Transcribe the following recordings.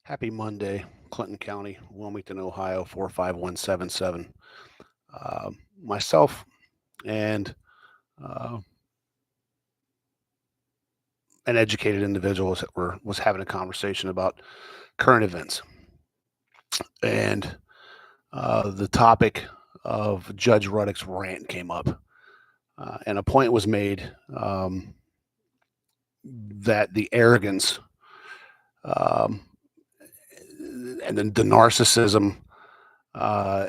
Happy Monday, Clinton County, Wilmington, Ohio, 45177. Myself and uh, an educated individual was having a conversation about current events, and the topic of Judge Rudduck's rant came up, and a point was made that the arrogance um, and the narcissism, uh,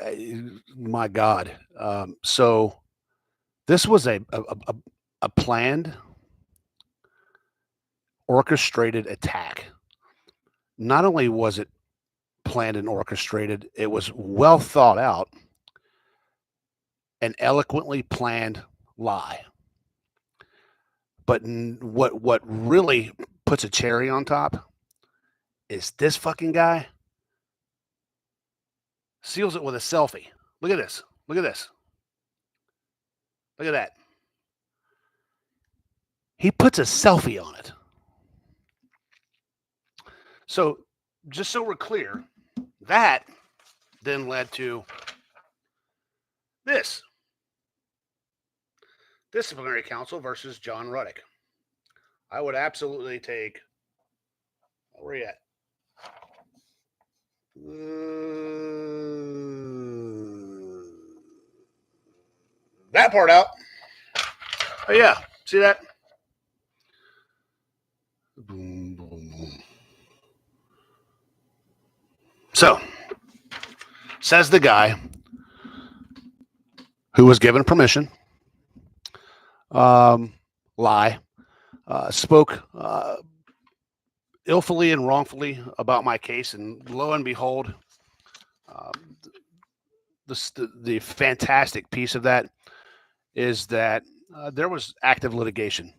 my God. So this was a planned, orchestrated attack. Not only was it planned and orchestrated, it was well thought out, an eloquently planned lie. But what really puts a cherry on top is this fucking guy seals it with a selfie. Look at this. Look at this. Look at that. He puts a selfie on it. So just so we're clear, that then led to this disciplinary council versus John Rudduck. I would absolutely take. Where are you at? That part out. Oh yeah, see that? Boom, boom, boom. So, says the guy who was given permission, lie, spoke illfully and wrongfully about my case, and lo and behold, um, the fantastic piece of that is that there was active litigation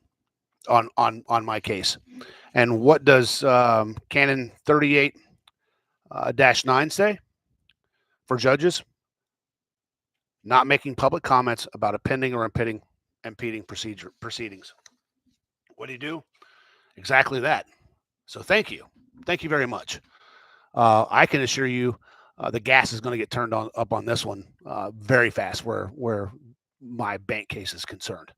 on my case. And what does Canon 38 -9 say for judges? Not making public comments about a pending or impeding proceedings. What do you do? Exactly that. So thank you very much. I can assure you, the gas is going to get turned up on this one very fast, where my bank case is concerned.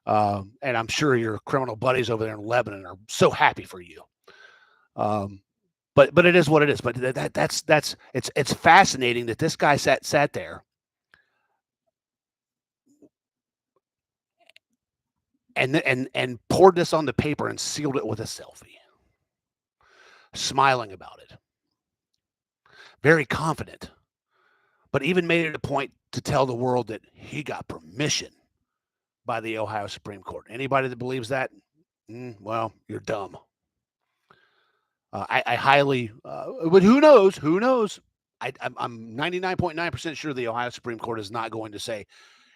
And I'm sure your criminal buddies over there in Lebanon are so happy for you. But it is what it is. But that's it's fascinating that this guy sat there and poured this on the paper and sealed it with a selfie, smiling about it, very confident, but even made it a point to tell the world that he got permission by the Ohio Supreme Court. Anybody that believes that, well, you're dumb. I highly, but who knows? Who knows? I'm 99.9% sure the Ohio Supreme Court is not going to say,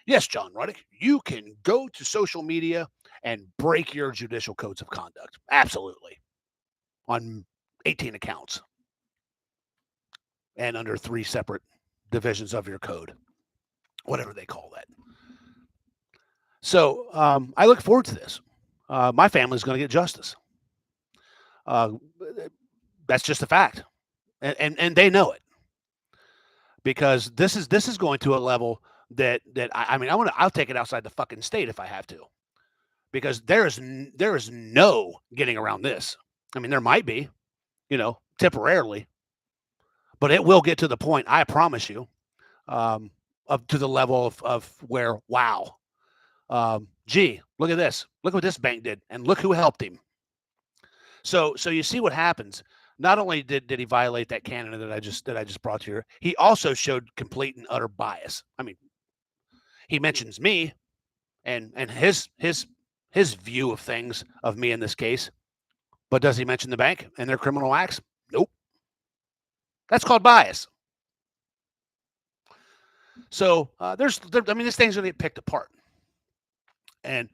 yes, John Rudduck, you can go to social media and break your judicial codes of conduct. Absolutely. On 18 accounts and under 3 separate divisions of your code, whatever they call that. So I look forward to this. My family's going to get justice. That's just a fact, and they know it, because this is going to a level that I mean I'll take it outside the fucking state if I have to, because there is no getting around this. I mean, there might be, temporarily, but it will get to the point, I promise you, of to the level of where, wow, gee, look at this, look what this bank did, and look who helped him. So you see what happens. Not only did he violate that canon that I just brought to you, he also showed complete and utter bias. I mean, he mentions me and his view of things of me in this case, but does he mention the bank and their criminal acts? Nope. That's called bias. So this thing's going to get picked apart, and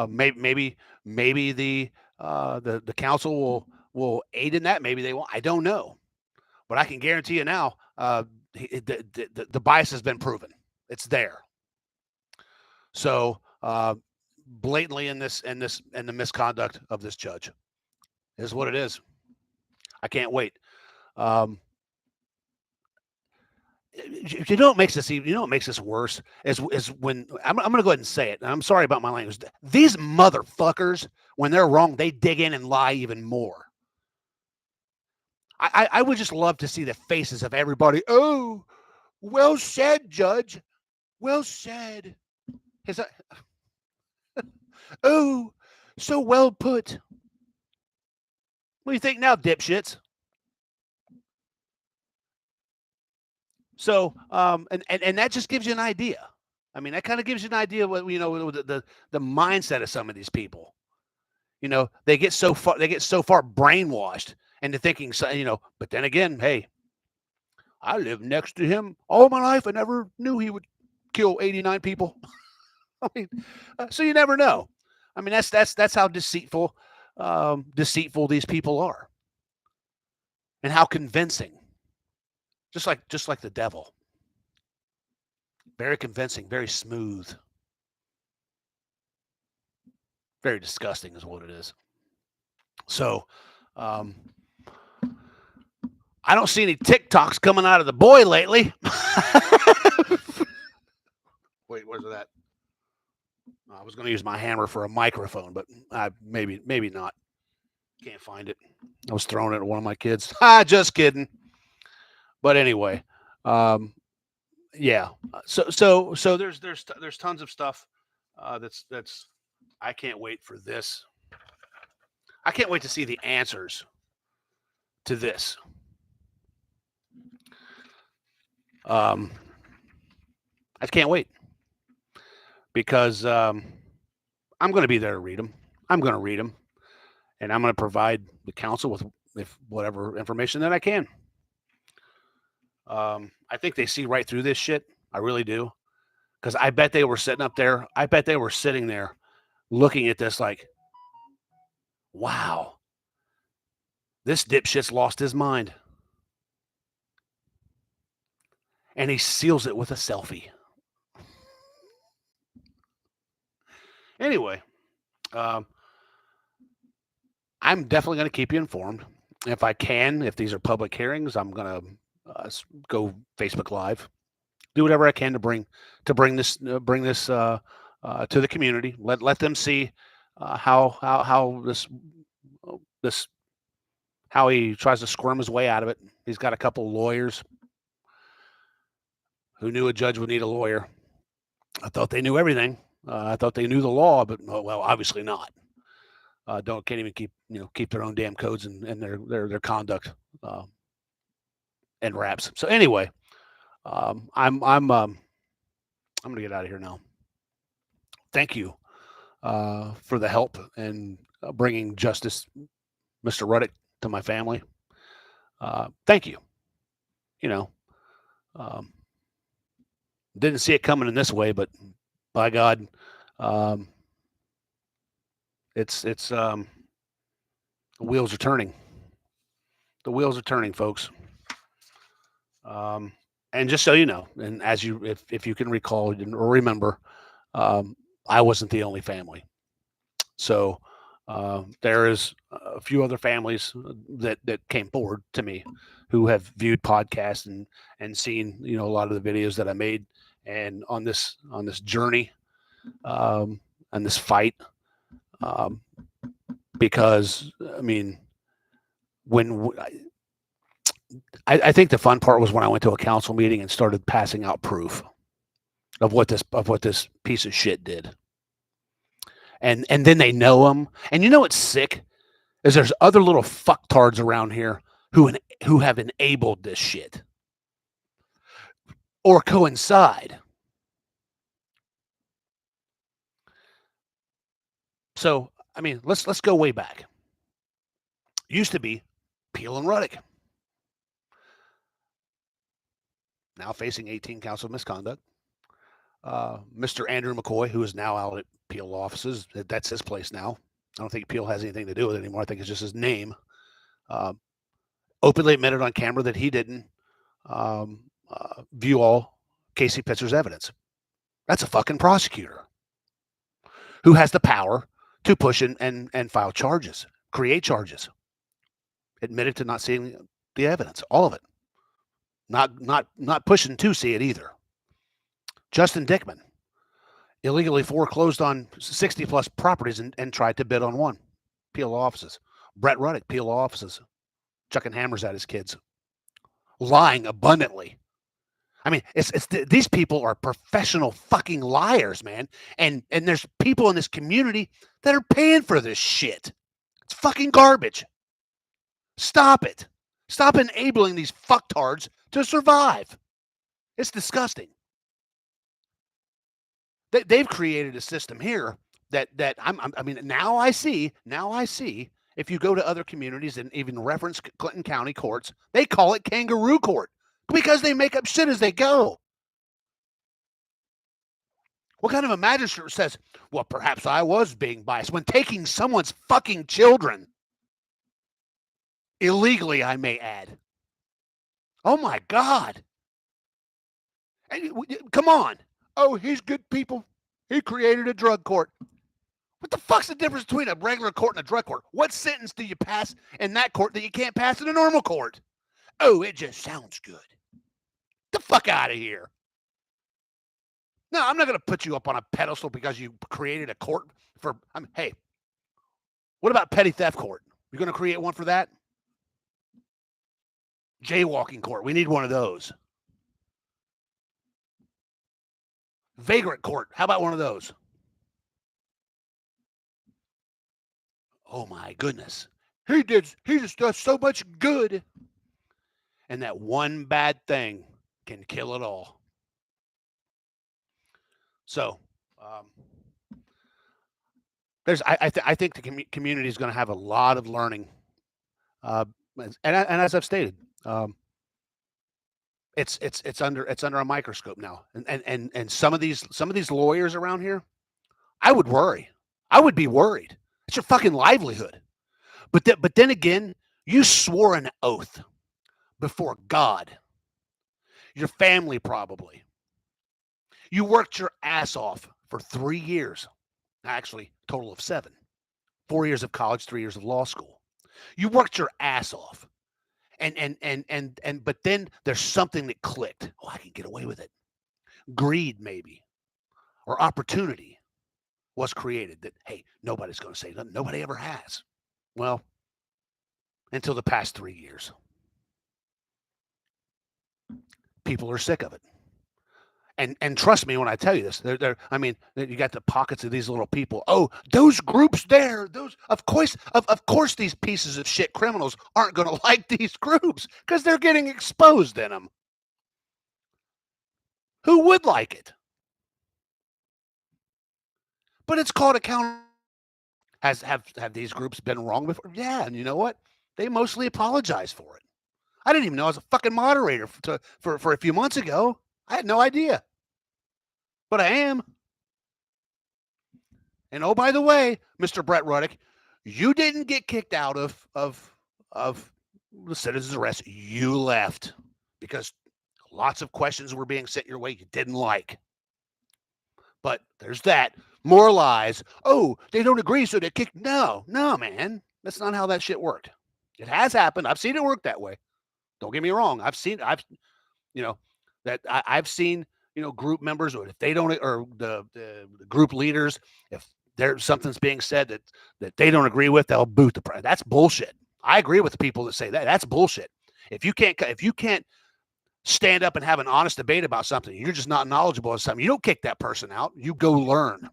maybe the council will aid in that. Maybe they won't. I don't know, but I can guarantee you now, the bias has been proven. It's there. So blatantly in the misconduct of this judge is what it is. I can't wait. Um, you know what makes this even, you know what makes this worse is when I'm going to go ahead and say it. And I'm sorry about my language. These motherfuckers, when they're wrong, they dig in and lie even more. I would just love to see the faces of everybody. Oh, well said, Judge. Well said. Is that, oh, so well put. What do you think now, dipshits? So, and that just gives you an idea. I mean, that kind of gives you an idea of what, you know, the mindset of some of these people. You know, they get so far brainwashed into thinking, you know. But then again, hey, I lived next to him all my life. I never knew he would kill 89 people. I mean, so you never know. I mean, that's how deceitful these people are, and how convincing. Just like the devil. Very convincing, very smooth. Very disgusting is what it is. So, I don't see any TikToks coming out of the boy lately. Wait, where's that? I was going to use my hammer for a microphone, but maybe not. Can't find it. I was throwing it at one of my kids. Just kidding. But anyway, yeah. So there's tons of stuff that's I can't wait for this. I can't wait to see the answers to this. I can't wait because I'm going to be there to read them. I'm going to read them, and I'm going to provide the council with whatever information that I can. I think they see right through this shit. I really do, because I bet they were sitting up there. I bet they were sitting there looking at this like, wow, this dipshit's lost his mind. And he seals it with a selfie. Anyway, I'm definitely going to keep you informed. If I can, if these are public hearings, I'm going to go Facebook Live, do whatever I can to bring this to the community. Let them see how this how he tries to squirm his way out of it. He's got a couple lawyers. Who knew a judge would need a lawyer? I thought they knew everything. I thought they knew the law, but well, obviously not. Can't even keep their own damn codes and their conduct and wraps. So anyway, I'm gonna get out of here now. Thank you for the help and bringing justice, Mr. Rudduck, to my family. Thank you. You know, didn't see it coming in this way, but by God, it's the wheels are turning. The wheels are turning, folks. And just so you know, and as you, if you can recall or remember, I wasn't the only family. So there is a few other families that came forward to me who have viewed podcasts and seen a lot of the videos that I made, and on this journey, and this fight, because I mean, when I think the fun part was when I went to a council meeting and started passing out proof of what this piece of shit did. And then they know him. And you know what's sick is there's other little fucktards around here who have enabled this shit or coincide. So I mean, let's go way back. Used to be Peel and Rudduck. Now facing 18 counts of misconduct. Mr. Andrew McCoy, who is now out at Peel offices, that's his place now. I don't think Peel has anything to do with it anymore. I think it's just his name. Openly admitted on camera that he didn't view all Casey Pitzer's evidence. That's a fucking prosecutor who has the power to push and file charges, create charges. Admitted to not seeing the evidence, all of it. Not pushing to see it either. Justin Dickman illegally foreclosed on 60 plus properties and tried to bid on one. PLO offices. Brett Rudduck, PLO offices, chucking hammers at his kids, lying abundantly. I mean, these people are professional fucking liars, man. And there's people in this community that are paying for this shit. It's fucking garbage. Stop it. Stop enabling these fucktards to survive. It's disgusting. They've created a system here that I mean, now I see. If you go to other communities and even reference Clinton County courts, they call it kangaroo court because they make up shit as they go. What kind of a magistrate says, well, perhaps I was being biased when taking someone's fucking children? Illegally, I may add. Oh my God. And, come on. Oh, he's good people. He created a drug court. What the fuck's the difference between a regular court and a drug court? What sentence do you pass in that court that you can't pass in a normal court? Oh, it just sounds good. Get the fuck out of here. No, I'm not going to put you up on a pedestal because you created a court for, hey, what about petty theft court? You're going to create one for that? Jaywalking court. We need one of those. Vagrant court. How about one of those? Oh my goodness. He just does so much good. And that one bad thing can kill it all. So, I think the community is going to have a lot of learning. And as I've stated, it's under a microscope now. And some of these lawyers around here, I would worry. I would be worried. It's your fucking livelihood. But then again, you swore an oath before God, your family probably. You worked your ass off for 3 years. Actually, total of 7. 4 years of college, 3 years of law school. You worked your ass off. But then there's something that clicked. Oh, I can get away with it. Greed, maybe, or opportunity was created that, hey, nobody's going to say nothing. Nobody ever has. Well, until the past 3 years. People are sick of it. And trust me when I tell you this. I mean, you got the pockets of these little people. Oh, those groups there. Those, of course, these pieces of shit criminals aren't going to like these groups because they're getting exposed in them. Who would like it? But it's called accountability. Have these groups been wrong before? Yeah, and you know what? They mostly apologize for it. I didn't even know I was a fucking moderator for a few months ago. I had no idea. But I am. And oh, by the way, Mr. Brett Rudduck, you didn't get kicked out of the citizen's arrest. You left because lots of questions were being sent your way you didn't like. But there's that. More lies. Oh, they don't agree, so they kicked. No, man. That's not how that shit worked. It has happened. I've seen it work that way. Don't get me wrong. I've seen group members, or if they don't, or the group leaders, if there's something's being said that they don't agree with, they'll boot the president. That's bullshit. I agree with the people that say that. That's bullshit. If you can't stand up and have an honest debate about something, you're just not knowledgeable of something, you don't kick that person out. You go learn.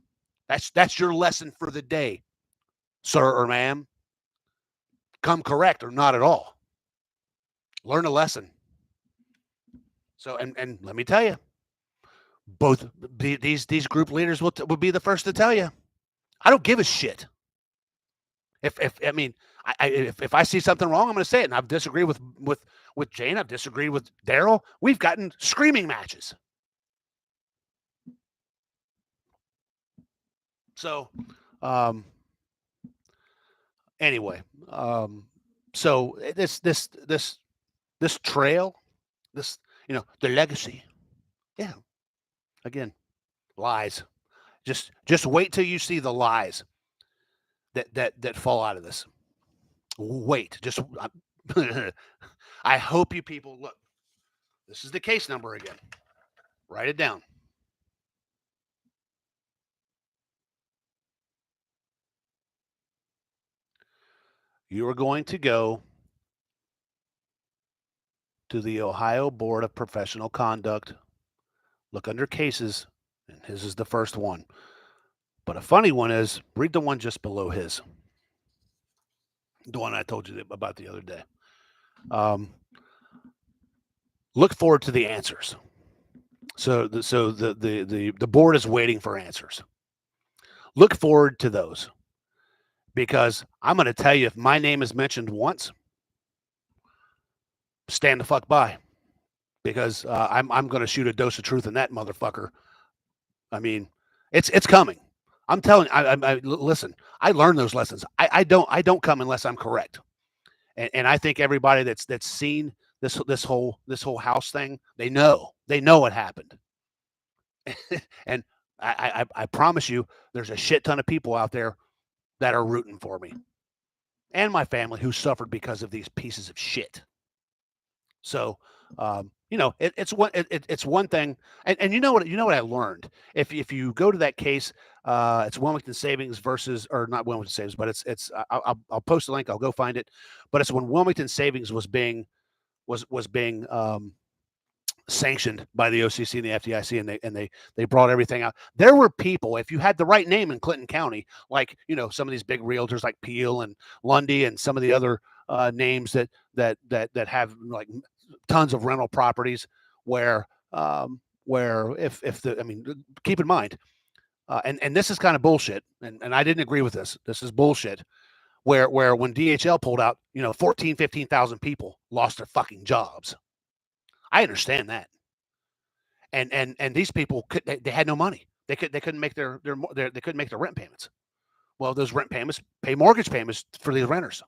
That's your lesson for the day, sir or ma'am. Come correct or not at all. Learn a lesson. So, and let me tell you, both these group leaders will be the first to tell you, I don't give a shit. If I see something wrong, I'm going to say it. And I've disagreed with Jane. I've disagreed with Daryl. We've gotten screaming matches. So, anyway, so this trail, the legacy, yeah. Again, lies. Just wait till you see the lies that fall out of this. Wait, I hope you people look. This is the case number again. Write it down. You are going to go to the Ohio Board of Professional Conduct, look under cases, and his is the first one. But a funny one is read the one just below his, the one I told you about the other day. Look forward to the answers. So the board is waiting for answers. Look forward to those, because I'm going to tell you, if my name is mentioned once, stand the fuck by, because I'm going to shoot a dose of truth in that motherfucker. I mean, it's coming. I'm telling. Listen. I learned those lessons. I don't come unless I'm correct. And I think everybody that's seen this whole house thing, they know what happened. And I promise you, there's a shit ton of people out there that are rooting for me and my family who suffered because of these pieces of shit. So, it's one thing, and you know what I learned. If you go to that case, it's Wilmington Savings versus, or not Wilmington Savings, but it's I'll post a link. I'll go find it. But it's when Wilmington Savings was being sanctioned by the OCC and the FDIC, and they brought everything out. There were people, if you had the right name in Clinton County, like some of these big realtors like Peel and Lundy and some of the other names that have like tons of rental properties, where if the, I mean, keep in mind, and this is kind of bullshit, and I didn't agree with this. This is bullshit. Where when DHL pulled out, 15,000 people lost their fucking jobs. I understand that. And these people they had no money. They couldn't make their they couldn't make their rent payments. Well, those rent payments pay mortgage payments for these renters,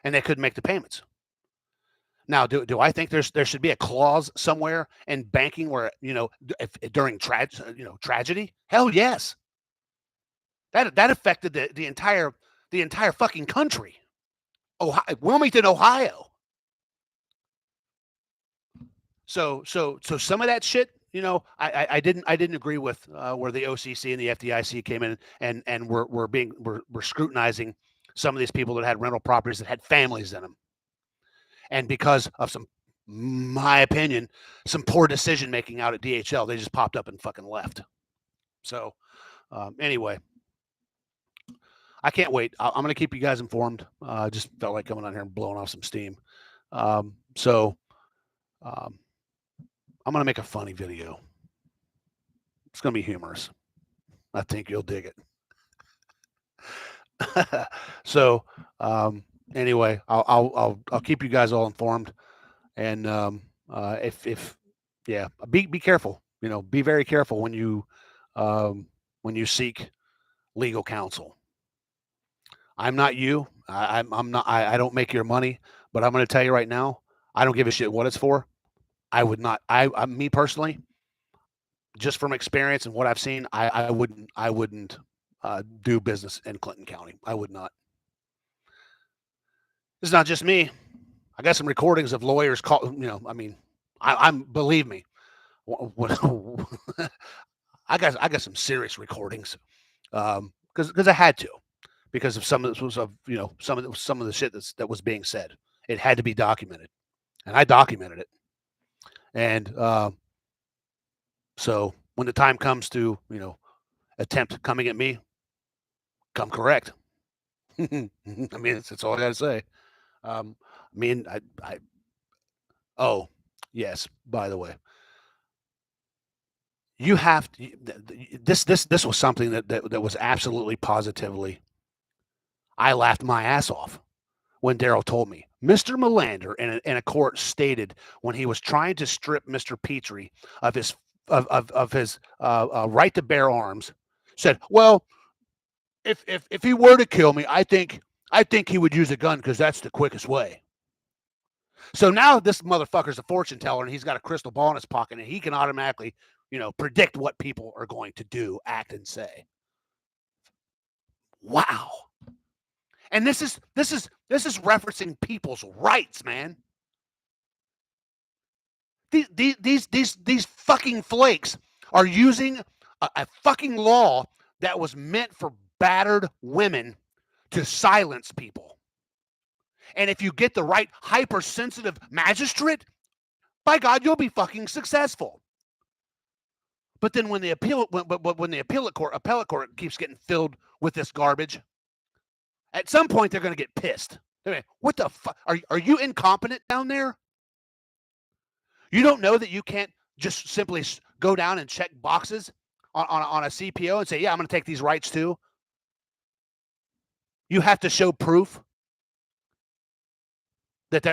and they couldn't make the payments. Now, do I think there should be a clause somewhere in banking where if during tragedy? Hell yes. That affected the entire fucking country. Wilmington, Ohio. So some of that shit, I didn't agree with where the OCC and the FDIC came in and were scrutinizing some of these people that had rental properties that had families in them, and because of my opinion, some poor decision making out at DHL, they just popped up and fucking left. So anyway, I can't wait. I'm going to keep you guys informed. Just felt like coming on here and blowing off some steam. So I'm going to make a funny video. It's going to be humorous. I think you'll dig it. So anyway, I'll keep you guys all informed. And if be careful. Be very careful when you seek legal counsel. I'm not you. I'm not. I don't make your money. But I'm going to tell you right now, I don't give a shit what it's for. I would not. Me personally, just from experience and what I've seen, I wouldn't do business in Clinton County. I would not. It's not just me. I got some recordings of lawyers call. I mean, I'm believe me. I got some serious recordings, because I had to, because of some of this was some of the shit that was being said. It had to be documented, and I documented it. And so when the time comes to attempt coming at me, come correct. I mean, that's all I got to say. I mean, oh yes. By the way, you have to, this was something that was absolutely positively. I laughed my ass off when Daryl told me. Mr. Melander in a court stated when he was trying to strip Mr. Petrie of his right to bear arms, said, "Well, if he were to kill me, I think he would use a gun because that's the quickest way." So now this motherfucker's a fortune teller, and he's got a crystal ball in his pocket, and he can automatically, predict what people are going to do, act, and say. Wow. And this is referencing people's rights, man. These fucking flakes are using a fucking law that was meant for battered women to silence people. And if you get the right hypersensitive magistrate, by God, you'll be fucking successful. But then when the appellate court keeps getting filled with this garbage, at some point they're going to get pissed. What the fuck? Are you incompetent down there? You don't know that you can't just simply go down and check boxes on a CPO and say, yeah, I'm going to take these rights too. You have to show proof that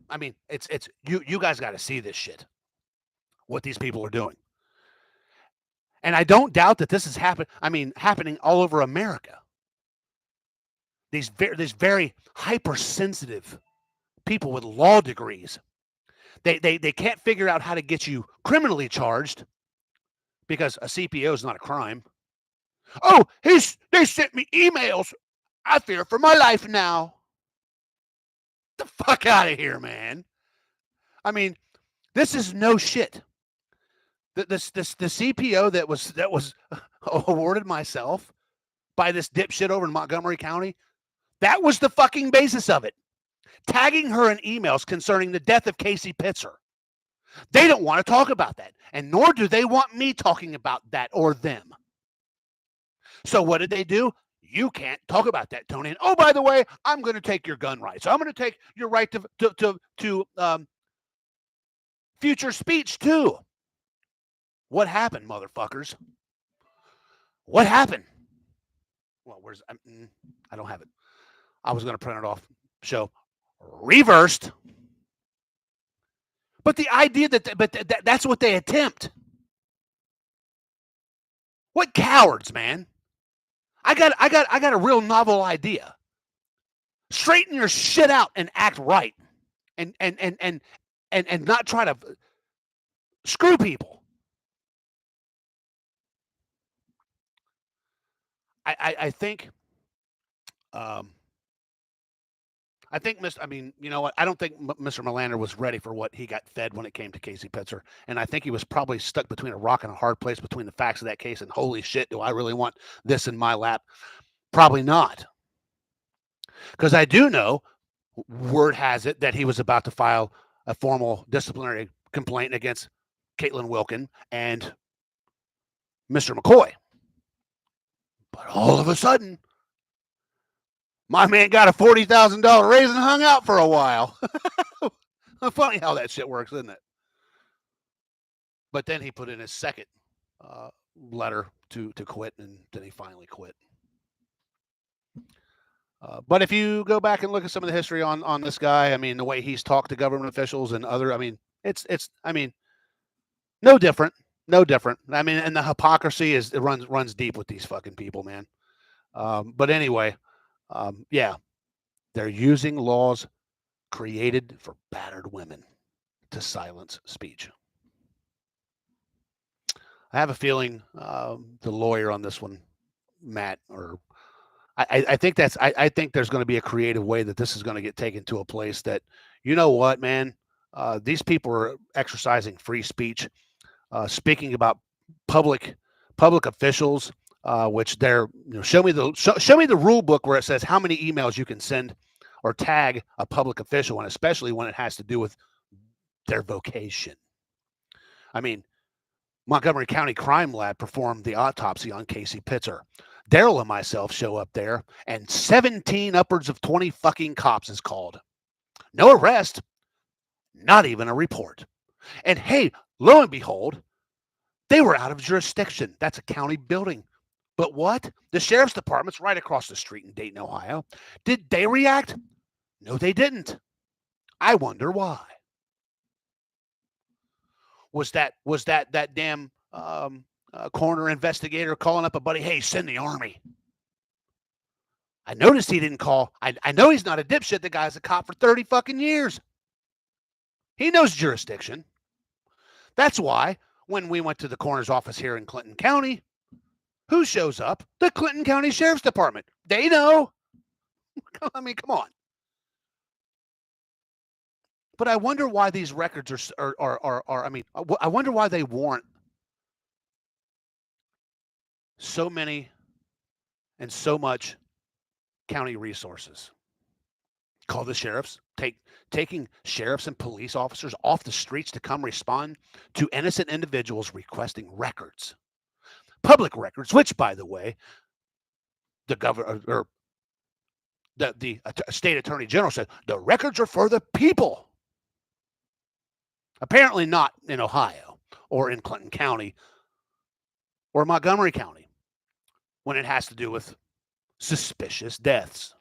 I mean, it's you guys got to see this shit. What these people are doing. And I don't doubt that this is happening all over America. These very hypersensitive people with law degrees, they can't figure out how to get you criminally charged because a CPO is not a crime. Oh, they sent me emails. I fear for my life now. Get the fuck out of here, man. I mean, this is no shit. The CPO that was awarded myself by this dipshit over in Montgomery County, that was the fucking basis of it. Tagging her in emails concerning the death of Casey Pitzer. They don't want to talk about that, and nor do they want me talking about that or them. So what did they do? You can't talk about that, Tony. And oh, by the way, I'm going to take your gun rights. I'm going to take your right to future speech too. What happened, motherfuckers? What happened? Well, I don't have it. I was going to print it off. Show reversed. But the idea that's what they attempt. What cowards, man! I got a real novel idea. Straighten your shit out and act right, and not try to screw people. I think you know what? I don't think Mr. Melander was ready for what he got fed when it came to Casey Pitzer. And I think he was probably stuck between a rock and a hard place between the facts of that case and holy shit, do I really want this in my lap? Probably not. Because I do know, word has it, that he was about to file a formal disciplinary complaint against Caitlin Wilkin and Mr. McCoy. But all of a sudden, my man got a $40,000 raise and hung out for a while. Funny how that shit works, isn't it? But then he put in his second letter to quit, and then he finally quit. But if you go back and look at some of the history on this guy, I mean, the way he's talked to government officials and other, I mean, it's no different. No different. I mean, and the hypocrisy runs deep with these fucking people, man. But anyway, yeah, they're using laws created for battered women to silence speech. I have a feeling the lawyer on this one, Matt, or I think I think there's going to be a creative way that this is going to get taken to a place that, you know what, man, these people are exercising free speech, speaking about public officials, which they're, show me the rule book where it says how many emails you can send or tag a public official, and especially when it has to do with their vocation. I mean, Montgomery County Crime Lab performed the autopsy on Casey Pitzer. Daryl and myself show up there, and 17 upwards of 20 fucking cops is called. No arrest, not even a report. And hey, lo and behold, they were out of jurisdiction. That's a county building. But what? The sheriff's department's right across the street in Dayton, Ohio. Did they react? No, they didn't. I wonder why. Was that damn coroner investigator calling up a buddy? Hey, send the army. I noticed he didn't call. I know he's not a dipshit. The guy's a cop for 30 fucking years. He knows jurisdiction. That's why when we went to the coroner's office here in Clinton County, who shows up? The Clinton County Sheriff's Department. They know. I mean, come on. But I wonder why these records are I mean, I wonder why they warrant so many and so much county resources. Call the sheriffs, taking sheriffs and police officers off the streets to come respond to innocent individuals requesting records, public records, which, by the way, the governor or the state attorney general said the records are for the people. Apparently not in Ohio or in Clinton County or Montgomery County when it has to do with suspicious deaths.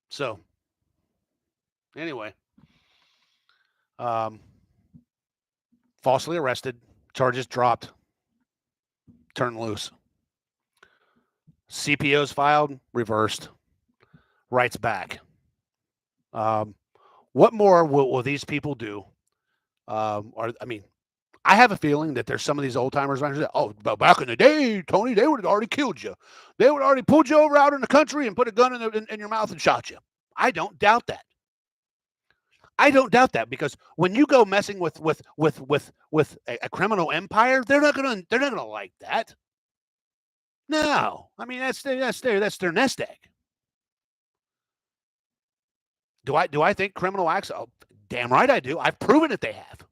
So, anyway, falsely arrested, charges dropped, turned loose. CPOs filed, reversed, rights back. What more will these people do? I have a feeling that there's some of these old timers around here. Oh, but back in the day, Tony, they would have already killed you. They would have already pulled you over out in the country and put a gun in your mouth and shot you. I don't doubt that. I don't doubt that, because when you go messing with a criminal empire, they're not gonna like that. No, I mean that's their nest egg. Do I think criminal acts? Oh, damn right I do. I've proven it. They have.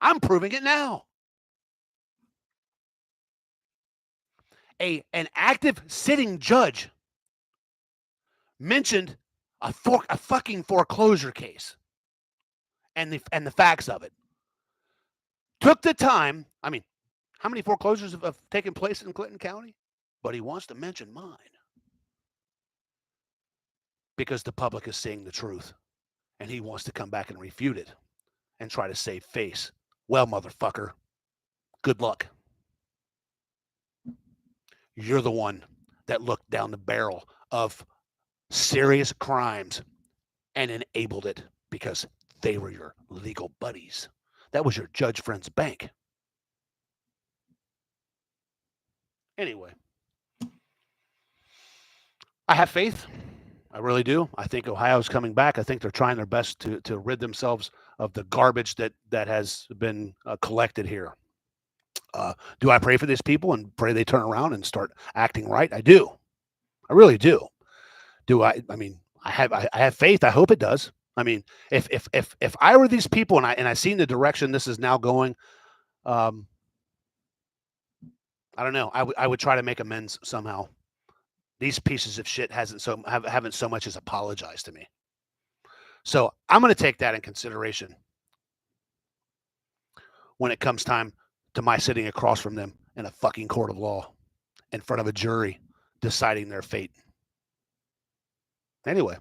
I'm proving it now. An active sitting judge mentioned a fucking foreclosure case and the facts of it. Took the time. I mean, how many foreclosures have taken place in Clinton County? But he wants to mention mine because the public is seeing the truth, and he wants to come back and refute it and try to save face. Well, motherfucker, good luck. You're the one that looked down the barrel of serious crimes and enabled it because they were your legal buddies. That was your judge friend's bank. Anyway, I have faith. I really do. I think Ohio's coming back. I think they're trying their best to rid themselves of the garbage that has been collected here. Do I pray for these people and pray they turn around and start acting right? I do. I really do. Do I? I mean, I have faith. I hope it does. I mean, if I were these people and I seen the direction this is now going, I don't know. I would try to make amends somehow. These pieces of shit haven't so much as apologized to me. So I'm going to take that in consideration when it comes time to my sitting across from them in a fucking court of law in front of a jury deciding their fate. Anyway,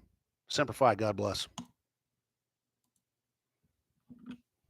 Semper Fi, God bless.